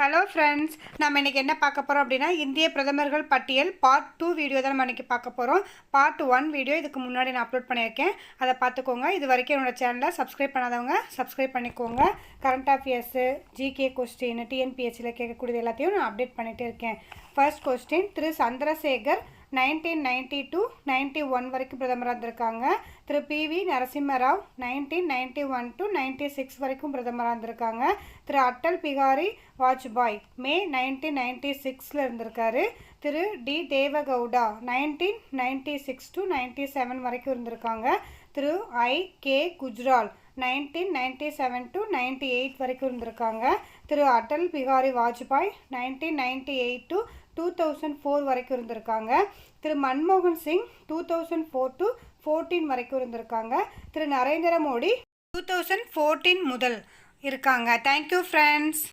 Hello friends, நம்ம இன்றைக்கி என்ன பார்க்க போகிறோம் அப்படின்னா, இந்திய பிரதமர்கள் பட்டியல் பார்ட் 2 வீடியோ தான் நம்ம இன்றைக்கி பார்க்க போகிறோம். பார்ட் 1 வீடியோ இதுக்கு முன்னாடி நான் அப்லோட் பண்ணியிருக்கேன், அதை பார்த்துக்கோங்க. இது வரைக்கும் என்னோடய சேனலை சப்ஸ்கிரைப் பண்ணாதவங்க சப்ஸ்கிரைப் பண்ணிக்கோங்க. கரண்ட் அஃபேர்ஸு, ஜிகே கொஸ்டின், டிஎன்பிஎஸ்சியில் கேட்கக்கூடியது எல்லாத்தையும் நான் அப்டேட் பண்ணிகிட்டே இருக்கேன். ஃபர்ஸ்ட் கொஸ்டின், திரு சந்திரசேகர் 1990 91 வரைக்கும் பிரதமராக இருந்திருக்காங்க. திரு பிவி நரசிம்மராவ் 1991 to 96 வரைக்கும் பிரதமராக இருந்திருக்காங்க. திரு அட்டல் பிகாரி வாஜ்பாய் மே 1996 இருந்திருக்காரு. திரு டி தேவகவுடா 1996 to 97 வரைக்கும் இருந்திருக்காங்க. திரு ஐ கே குஜ்ரால் 1997 to 98 வரைக்கும் இருந்திருக்காங்க. திரு அட்டல் பிகாரி வாஜ்பாய் 1998 to 2004 வரைக்கும் இருந்திருக்காங்க. திரு மன்மோகன் சிங் 2004 to 14 வரைக்கும் இருந்திருக்காங்க. திரு நரேந்திர மோடி 2014 முதல் இருக்காங்க. Thank you friends.